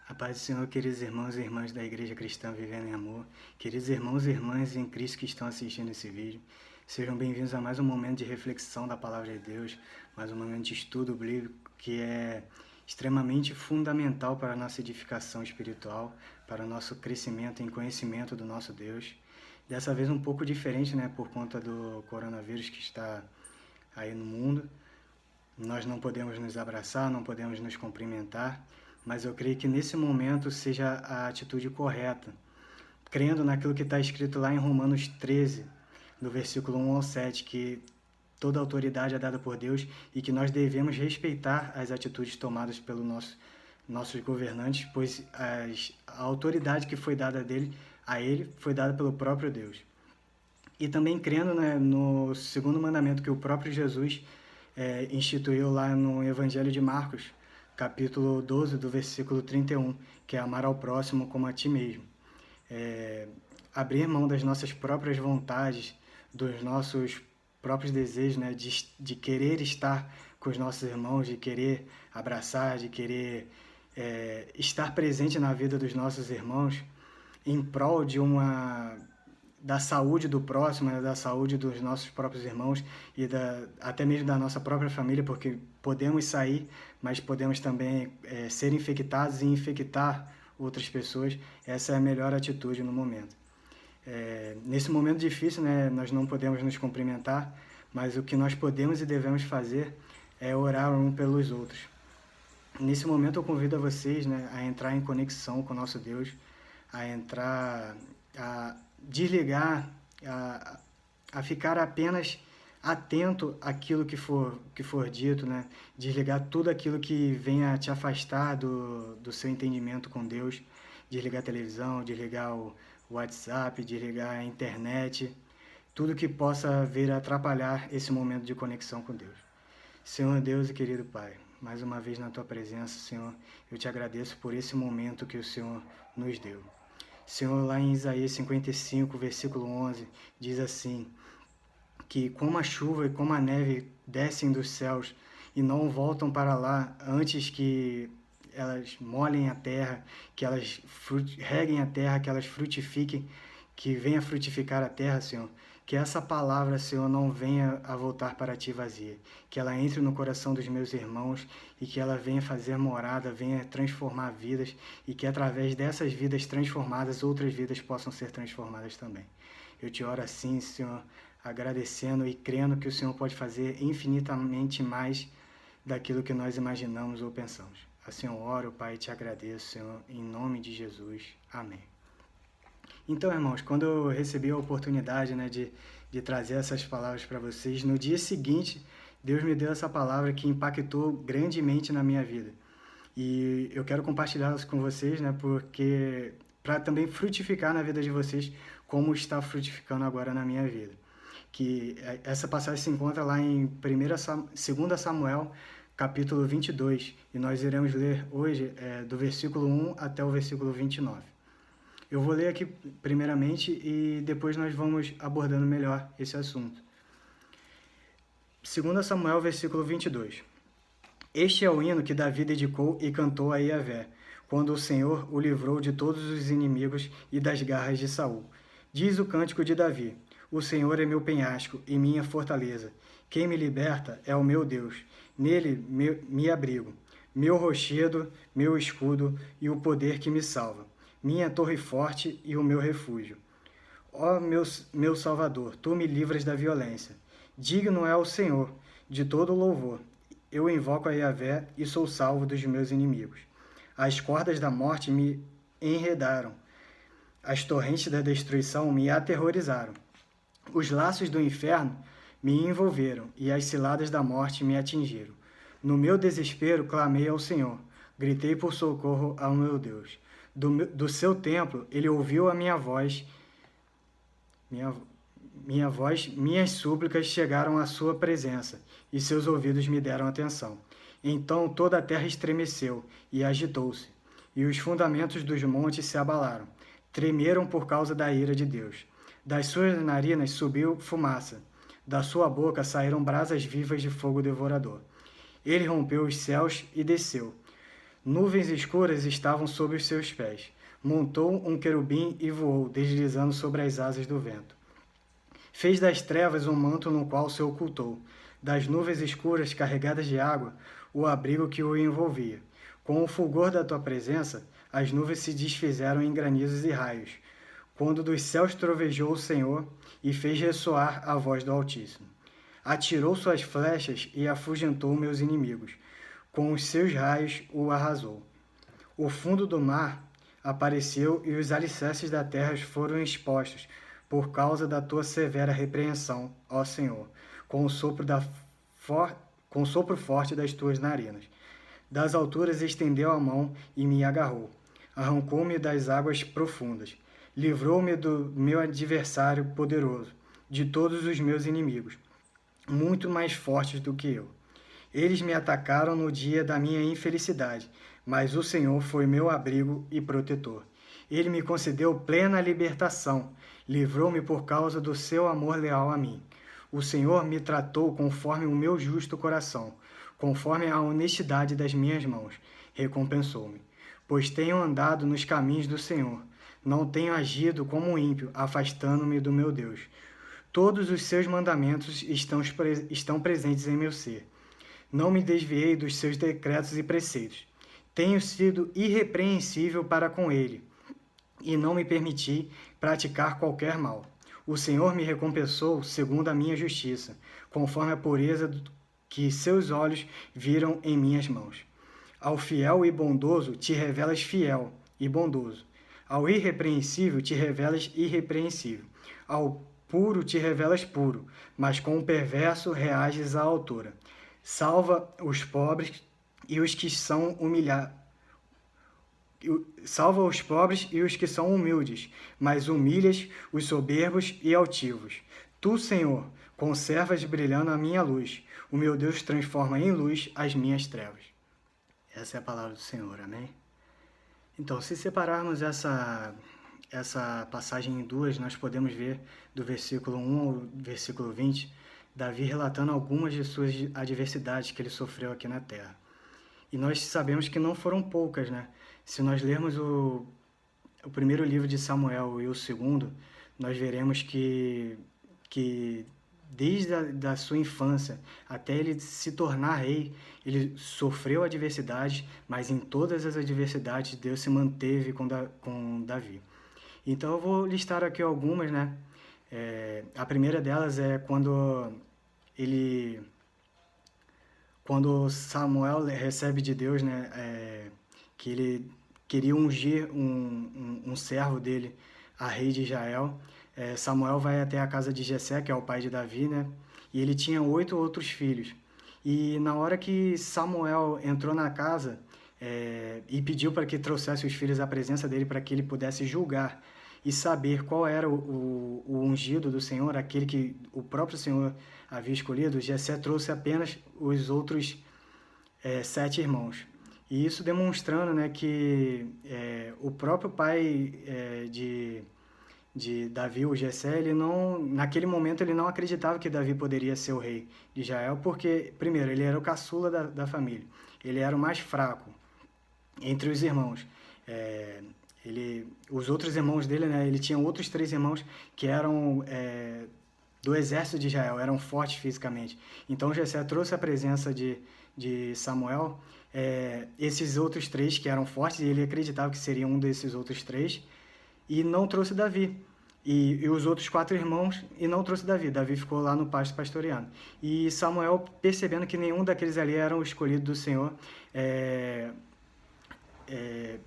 A paz do Senhor, queridos irmãos e irmãs da Igreja Cristã Vivendo em Amor, queridos irmãos e irmãs em Cristo que estão assistindo esse vídeo, sejam bem-vindos a mais um momento de reflexão da Palavra de Deus, mais um momento de estudo bíblico que é extremamente fundamental para a nossa edificação espiritual, para o nosso crescimento em conhecimento do nosso Deus. Dessa vez um pouco diferente, por conta do coronavírus que está aí no mundo. Nós não podemos nos abraçar, não podemos nos cumprimentar, mas eu creio que nesse momento seja a atitude correta, crendo naquilo que está escrito lá em Romanos 13, do versículo 1 ao 7, que toda autoridade é dada por Deus e que nós devemos respeitar as atitudes tomadas pelos nossos governantes, pois a autoridade que foi dada a ele foi dada pelo próprio Deus. E também crendo no segundo mandamento que o próprio Jesus instituiu lá no Evangelho de Marcos, capítulo 12, do versículo 31, que é amar ao próximo como a ti mesmo. Abrir mão das nossas próprias vontades, dos nossos próprios desejos, de querer estar com os nossos irmãos, de querer abraçar, de querer estar presente na vida dos nossos irmãos, em prol da saúde do próximo, da saúde dos nossos próprios irmãos e até mesmo da nossa própria família, porque podemos sair, mas podemos também ser infectados e infectar outras pessoas. Essa é a melhor atitude no momento. Nesse momento difícil, nós não podemos nos cumprimentar, mas o que nós podemos e devemos fazer é orar um pelos outros. Nesse momento eu convido a vocês a entrar em conexão com o nosso Deus, a desligar, a ficar apenas atento àquilo que for dito, desligar tudo aquilo que venha te afastar do seu entendimento com Deus, desligar a televisão, desligar o WhatsApp, desligar a internet, tudo que possa vir a atrapalhar esse momento de conexão com Deus. Senhor Deus e querido Pai, mais uma vez na Tua presença, Senhor, eu te agradeço por esse momento que o Senhor nos deu. Senhor, lá em Isaías 55, versículo 11, diz assim, que como a chuva e como a neve descem dos céus e não voltam para lá antes que elas molhem a terra, que elas reguem a terra, que elas frutifiquem, que venha frutificar a terra, Senhor, que essa palavra, Senhor, não venha a voltar para ti vazia, que ela entre no coração dos meus irmãos e que ela venha fazer morada, venha transformar vidas e que através dessas vidas transformadas, outras vidas possam ser transformadas também. Eu te oro assim, Senhor, agradecendo e crendo que o Senhor pode fazer infinitamente mais daquilo que nós imaginamos ou pensamos. Assim eu oro, Pai, e te agradeço, Senhor, em nome de Jesus. Amém. Então, irmãos, quando eu recebi a oportunidade de trazer essas palavras para vocês, no dia seguinte, Deus me deu essa palavra que impactou grandemente na minha vida. E eu quero compartilhá-las com vocês, porque para também frutificar na vida de vocês, como está frutificando agora na minha vida. Que essa passagem se encontra lá em 2 Samuel, capítulo 22, e nós iremos ler hoje do versículo 1 até o versículo 29. Eu vou ler aqui primeiramente e depois nós vamos abordando melhor esse assunto. 2 Samuel, versículo 22. Este é o hino que Davi dedicou e cantou a Yahvé, quando o Senhor o livrou de todos os inimigos e das garras de Saul. Diz o cântico de Davi: O Senhor é meu penhasco e minha fortaleza. Quem me liberta é o meu Deus. Nele me abrigo. Meu rochedo, meu escudo e o poder que me salva. Minha torre forte e o meu refúgio. Ó meu Salvador, tu me livras da violência. Digno é o Senhor de todo louvor. Eu invoco a Yahvé e sou salvo dos meus inimigos. As cordas da morte me enredaram. As torrentes da destruição me aterrorizaram. Os laços do inferno me envolveram e as ciladas da morte me atingiram. No meu desespero clamei ao Senhor. Gritei por socorro ao meu Deus. Do seu templo, ele ouviu a minha voz, minhas súplicas chegaram à sua presença, e seus ouvidos me deram atenção. Então toda a terra estremeceu e agitou-se, e os fundamentos dos montes se abalaram, tremeram por causa da ira de Deus. Das suas narinas subiu fumaça, da sua boca saíram brasas vivas de fogo devorador. Ele rompeu os céus e desceu. Nuvens escuras estavam sob os seus pés. Montou um querubim e voou, deslizando sobre as asas do vento. Fez das trevas um manto no qual se ocultou. Das nuvens escuras carregadas de água, o abrigo que o envolvia. Com o fulgor da tua presença, as nuvens se desfizeram em granizos e raios. Quando dos céus trovejou o Senhor e fez ressoar a voz do Altíssimo. Atirou suas flechas e afugentou meus inimigos. Com os seus raios o arrasou. O fundo do mar apareceu e os alicerces da terra foram expostos, por causa da tua severa repreensão, ó Senhor, com o sopro, com o sopro forte das tuas narinas. Das alturas estendeu a mão e me agarrou. Arrancou-me das águas profundas. Livrou-me do meu adversário poderoso, de todos os meus inimigos, muito mais fortes do que eu. Eles me atacaram no dia da minha infelicidade, mas o Senhor foi meu abrigo e protetor. Ele me concedeu plena libertação, livrou-me por causa do seu amor leal a mim. O Senhor me tratou conforme o meu justo coração, conforme a honestidade das minhas mãos, recompensou-me. Pois tenho andado nos caminhos do Senhor, não tenho agido como um ímpio, afastando-me do meu Deus. Todos os seus mandamentos estão presentes em meu ser. Não me desviei dos seus decretos e preceitos. Tenho sido irrepreensível para com ele, e não me permiti praticar qualquer mal. O Senhor me recompensou segundo a minha justiça, conforme a pureza que seus olhos viram em minhas mãos. Ao fiel e bondoso te revelas fiel e bondoso. Ao irrepreensível te revelas irrepreensível. Ao puro te revelas puro, mas com o perverso reages à altura. Salva os pobres e os que são humilhados. Salva os pobres e os que são humildes, mas humilhas os soberbos e altivos. Tu, Senhor, conservas brilhando a minha luz. O meu Deus transforma em luz as minhas trevas. Essa é a palavra do Senhor, amém? Então, se separarmos essa passagem em duas, nós podemos ver do versículo 1 ao versículo 20, Davi relatando algumas de suas adversidades que ele sofreu aqui na terra. E nós sabemos que não foram poucas, né? Se nós lermos o primeiro livro de Samuel e o segundo, nós veremos que desde a sua infância até ele se tornar rei, ele sofreu adversidades, mas em todas as adversidades Deus se manteve com Davi. Então eu vou listar aqui algumas, né? A primeira delas é quando Samuel recebe de Deus, né? Que ele queria ungir um servo dele a rei de Israel. Samuel vai até a casa de Jessé, que é o pai de Davi, né? E ele tinha 8 outros filhos. E na hora que Samuel entrou na casa e pediu para que trouxesse os filhos à presença dele para que ele pudesse julgar e saber qual era o ungido do Senhor, aquele que o próprio Senhor havia escolhido, Jessé trouxe apenas os outros 7 irmãos. E isso demonstrando, né, que o próprio pai de Davi, o Jessé, naquele momento ele não acreditava que Davi poderia ser o rei de Israel, porque, primeiro, ele era o caçula da família, ele era o mais fraco entre os irmãos. Os outros irmãos dele, né, ele tinha outros 3 irmãos que eram do exército de Israel, eram fortes fisicamente. Então Jessé trouxe a presença de Samuel, esses outros 3 que eram fortes, e ele acreditava que seria um desses outros 3, e não trouxe Davi. E os outros 4 irmãos, e não trouxe Davi. Davi ficou lá no pasto pastoreando. E Samuel, percebendo que nenhum daqueles ali eram o escolhido do Senhor,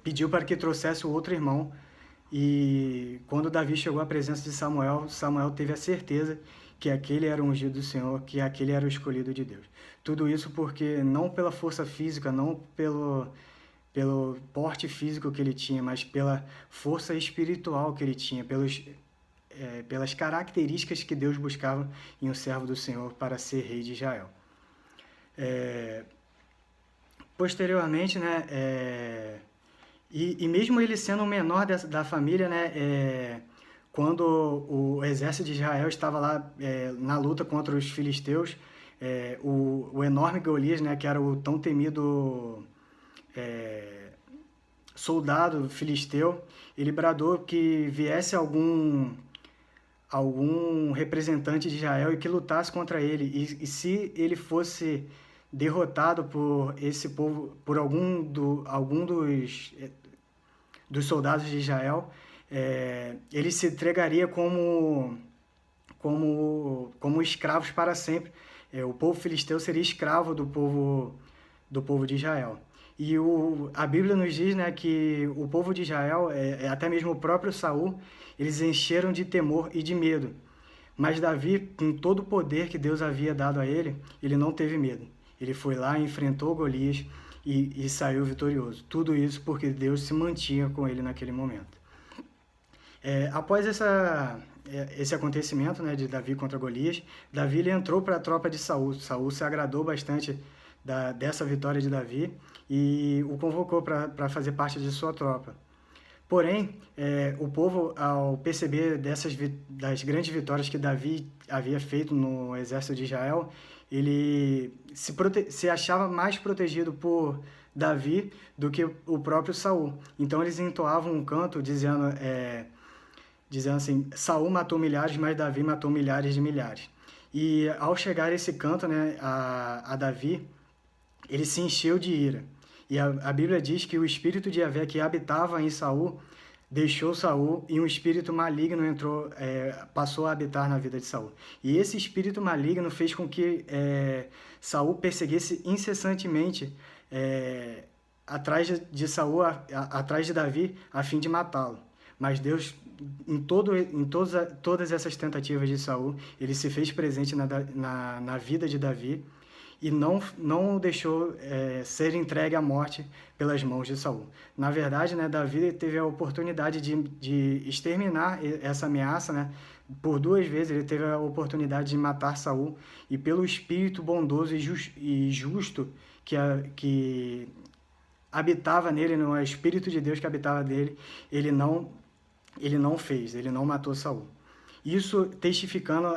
pediu para que trouxesse o outro irmão. E quando Davi chegou à presença de Samuel, Samuel teve a certeza que aquele era o ungido do Senhor, que aquele era o escolhido de Deus. Tudo isso porque não pela força física, não pelo porte físico que ele tinha, mas pela força espiritual que ele tinha, pelas características que Deus buscava em um servo do Senhor para ser rei de Israel. Posteriormente, né, e mesmo ele sendo o menor da família, né, quando o exército de Israel estava lá na luta contra os filisteus, o enorme Golias, né, que era o tão temido soldado filisteu, ele bradou que viesse algum representante de Israel e que lutasse contra ele. E se ele fosse derrotado por esse povo, por algum dos soldados de Israel, ele se entregaria como escravos para sempre. O povo filisteu seria escravo do povo de Israel. E a Bíblia nos diz, né, que o povo de Israel, até mesmo o próprio Saul, eles encheram de temor e de medo. Mas Davi, com todo o poder que Deus havia dado a ele, ele não teve medo. Ele foi lá, enfrentou Golias e saiu vitorioso. Tudo isso porque Deus se mantinha com ele naquele momento. Após esse acontecimento, né, de Davi contra Golias, Davi ele entrou para a tropa de Saul. Saul se agradou bastante dessa vitória de Davi e o convocou para fazer parte de sua tropa. Porém, o povo, ao perceber das grandes vitórias que Davi havia feito no exército de Israel, ele se achava mais protegido por Davi do que o próprio Saul. Então eles entoavam um canto dizendo assim: Saul matou milhares, mas Davi matou milhares de milhares. E ao chegar esse canto, né, a Davi, ele se encheu de ira. E a Bíblia diz que o espírito de Yahvé que habitava em Saul deixou Saul e um espírito maligno passou a habitar na vida de Saul. E esse espírito maligno fez com que Saul perseguisse incessantemente atrás de Saul, atrás de Davi, a fim de matá-lo. Mas Deus, em todas essas tentativas de Saul, ele se fez presente na vida de Davi e não o deixou ser entregue à morte pelas mãos de Saul. Na verdade, né, Davi teve a oportunidade de exterminar essa ameaça, né? Por 2 vezes ele teve a oportunidade de matar Saul, e pelo espírito bondoso e justo que habitava nele, no Espírito de Deus que habitava nele, ele não fez, ele não matou Saul. Isso testificando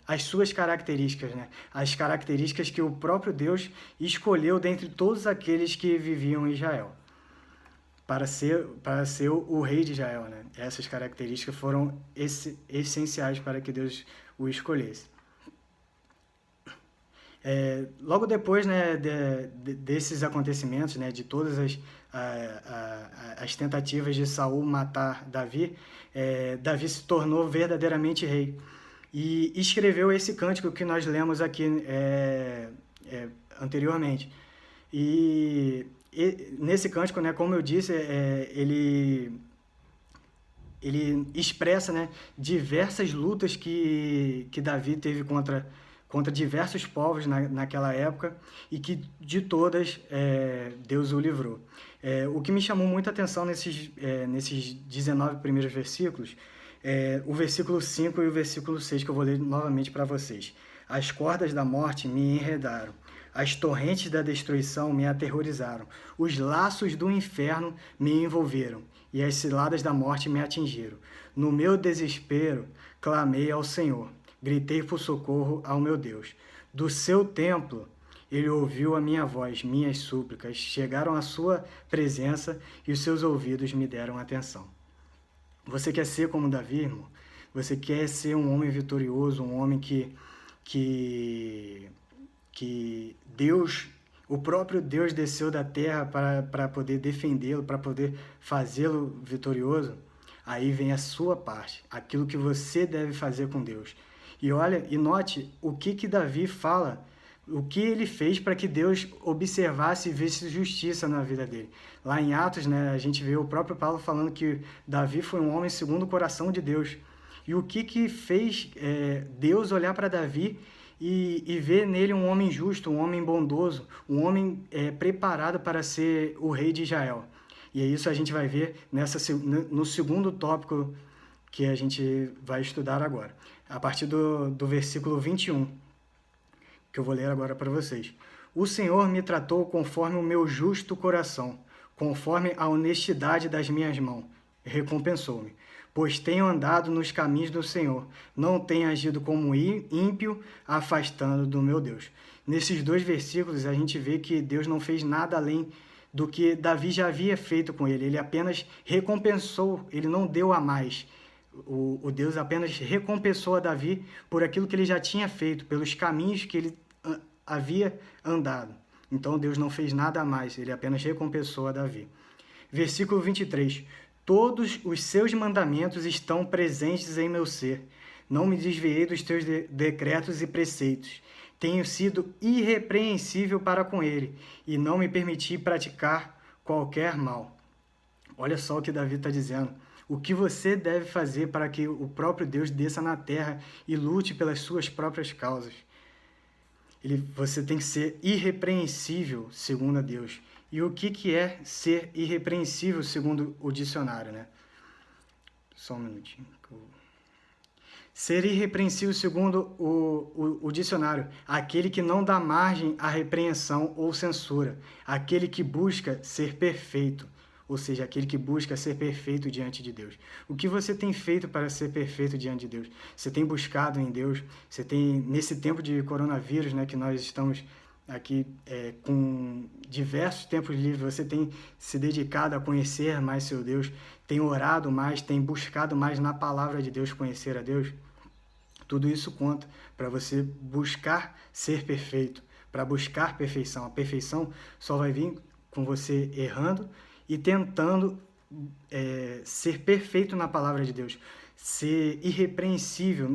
as suas características, né? As características que o próprio Deus escolheu dentre todos aqueles que viviam em Israel, para ser o rei de Israel, né? Essas características foram essenciais para que Deus o escolhesse. Logo depois, né, desses acontecimentos, né, de todas as tentativas de Saul matar Davi, Davi se tornou verdadeiramente rei e escreveu esse cântico que nós lemos aqui anteriormente. E nesse cântico, né, como eu disse, ele expressa, né, diversas lutas que Davi teve contra diversos povos naquela época, e que de todas Deus o livrou. O que me chamou muita atenção nesses 19 primeiros versículos, o versículo 5 e o versículo 6, que eu vou ler novamente para vocês. As cordas da morte me enredaram, as torrentes da destruição me aterrorizaram, os laços do inferno me envolveram, e as ciladas da morte me atingiram. No meu desespero, clamei ao Senhor, gritei por socorro ao meu Deus. Do seu templo, ele ouviu a minha voz, minhas súplicas chegaram à sua presença e os seus ouvidos me deram atenção. Você quer ser como Davi, irmão? Você quer ser um homem vitorioso, um homem que Deus, o próprio Deus desceu da terra para poder defendê-lo, para poder fazê-lo vitorioso? Aí vem a sua parte, aquilo que você deve fazer com Deus. E olha, e note o que Davi fala, o que ele fez para que Deus observasse e visse justiça na vida dele. Lá em Atos, né, a gente vê o próprio Paulo falando que Davi foi um homem segundo o coração de Deus. E o que fez Deus olhar para Davi e ver nele um homem justo, um homem bondoso, um homem preparado para ser o rei de Israel. E é isso a gente vai ver no segundo tópico que a gente vai estudar agora, a partir do versículo 21, que eu vou ler agora para vocês. O Senhor me tratou conforme o meu justo coração, conforme a honestidade das minhas mãos, recompensou-me. Pois tenho andado nos caminhos do Senhor, não tenho agido como ímpio, afastando do meu Deus. Nesses 2 versículos a gente vê que Deus não fez nada além do que Davi já havia feito com ele. Ele apenas recompensou, ele não deu a mais. O Deus apenas recompensou a Davi por aquilo que ele já tinha feito, pelos caminhos que ele havia andado. Então Deus não fez nada a mais, ele apenas recompensou a Davi. Versículo 23. Todos os seus mandamentos estão presentes em meu ser. Não me desviei dos teus decretos e preceitos. Tenho sido irrepreensível para com ele e não me permiti praticar qualquer mal. Olha só o que Davi está dizendo. O que você deve fazer para que o próprio Deus desça na terra e lute pelas suas próprias causas. Você tem que ser irrepreensível, segundo a Deus. E o que é ser irrepreensível, segundo o dicionário, né? Só um minutinho. Ser irrepreensível, segundo o dicionário, aquele que não dá margem à repreensão ou censura, aquele que busca ser perfeito, ou seja, aquele que busca ser perfeito diante de Deus. O que você tem feito para ser perfeito diante de Deus? Você tem buscado em Deus? Você tem, nesse tempo de coronavírus, né, que nós estamos aqui com diversos tempos livres, você tem se dedicado a conhecer mais seu Deus, tem orado mais, tem buscado mais na palavra de Deus, conhecer a Deus? Tudo isso conta para você buscar ser perfeito, para buscar perfeição. A perfeição só vai vir com você errando e tentando ser perfeito na palavra de Deus, ser irrepreensível,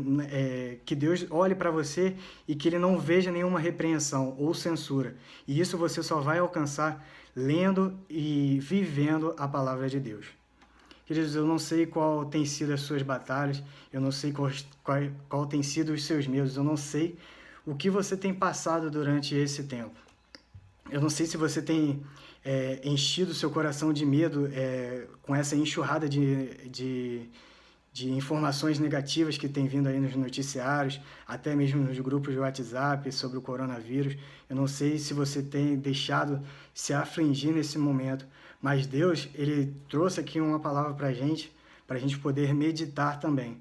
que Deus olhe para você e que Ele não veja nenhuma repreensão ou censura. E isso você só vai alcançar lendo e vivendo a palavra de Deus. Queridos, eu não sei qual tem sido as suas batalhas, eu não sei qual tem sido os seus medos, eu não sei o que você tem passado durante esse tempo. Eu não sei se você tem enchido seu coração de medo com essa enxurrada de informações negativas que tem vindo aí nos noticiários, até mesmo nos grupos de WhatsApp sobre o coronavírus. Eu não sei se você tem deixado se afligir nesse momento, mas Deus, Ele trouxe aqui uma palavra para a gente poder meditar também.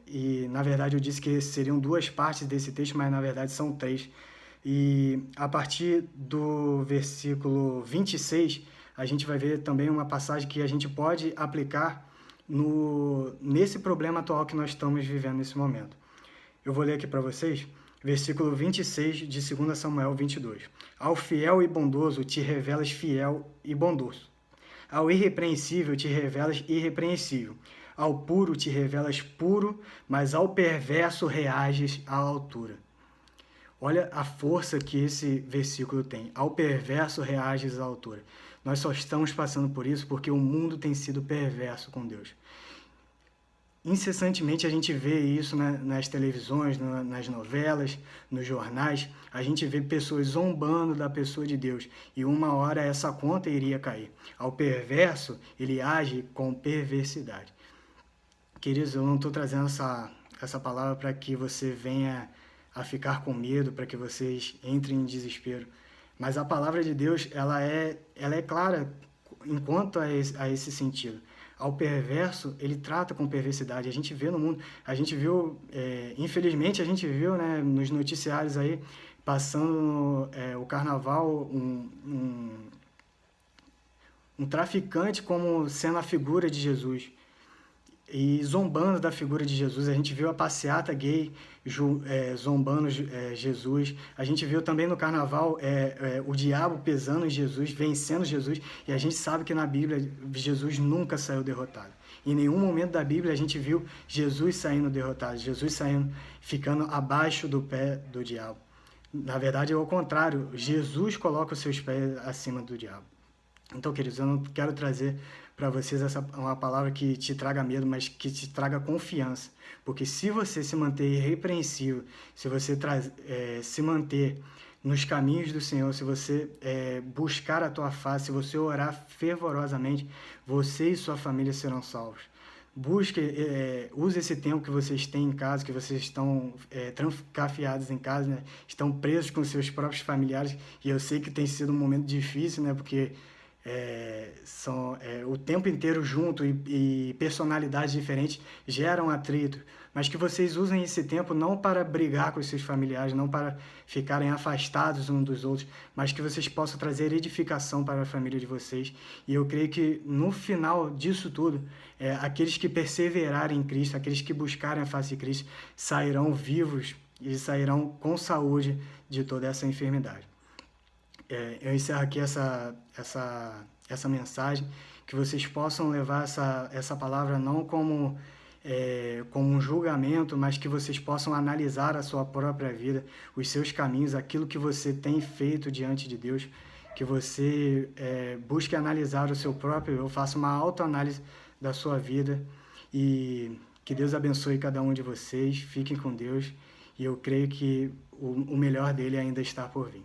E, na verdade, eu disse que seriam 2 partes desse texto, mas, na verdade, são 3. E, a partir do versículo 26, a gente vai ver também uma passagem que a gente pode aplicar nesse problema atual que nós estamos vivendo nesse momento. Eu vou ler aqui para vocês, versículo 26 de 2 Samuel 22. Ao fiel e bondoso te revelas fiel e bondoso. Ao irrepreensível te revelas irrepreensível. Ao puro te revelas puro, mas ao perverso reages à altura. Olha a força que esse versículo tem. Ao perverso reages à altura. Nós só estamos passando por isso porque o mundo tem sido perverso com Deus. Incessantemente a gente vê isso nas televisões, nas novelas, nos jornais. A gente vê pessoas zombando da pessoa de Deus. E uma hora essa conta iria cair. Ao perverso, ele age com perversidade. Queridos, eu não estou trazendo essa palavra para que você venha a ficar com medo, para que vocês entrem em desespero. Mas a palavra de Deus, ela é clara enquanto a esse sentido. Ao perverso, ele trata com perversidade. A gente vê no mundo, a gente viu, infelizmente, a gente viu, né, nos noticiários aí, passando o carnaval, um traficante como sendo a figura de Jesus. E zombando da figura de Jesus. A gente viu a passeata gay zombando Jesus. A gente viu também no carnaval o diabo pesando em Jesus, vencendo Jesus. E a gente sabe que na Bíblia Jesus nunca saiu derrotado. Em nenhum momento da Bíblia a gente viu Jesus saindo derrotado, Jesus ficando abaixo do pé do diabo. Na verdade é o contrário, Jesus coloca os seus pés acima do diabo. Então, queridos, eu não quero trazer para vocês uma palavra que te traga medo, mas que te traga confiança. Porque se você se manter irrepreensível, se você se manter nos caminhos do Senhor, se você buscar a tua face, se você orar fervorosamente, você e sua família serão salvos. Use esse tempo que vocês têm em casa, que vocês estão trancafiados em casa, né? Estão presos com seus próprios familiares, e eu sei que tem sido um momento difícil, né? Porque o tempo inteiro junto e personalidades diferentes geram atrito, mas que vocês usem esse tempo não para brigar com os seus familiares, não para ficarem afastados uns dos outros, mas que vocês possam trazer edificação para a família de vocês. E eu creio que no final disso tudo, aqueles que perseverarem em Cristo, aqueles que buscarem a face de Cristo, sairão vivos e sairão com saúde de toda essa enfermidade. Eu encerro aqui essa mensagem, que vocês possam levar essa palavra não como um julgamento, mas que vocês possam analisar a sua própria vida, os seus caminhos, aquilo que você tem feito diante de Deus, que você busque analisar o seu próprio eu, faça uma autoanálise da sua vida e que Deus abençoe cada um de vocês, fiquem com Deus e eu creio que o melhor dele ainda está por vir.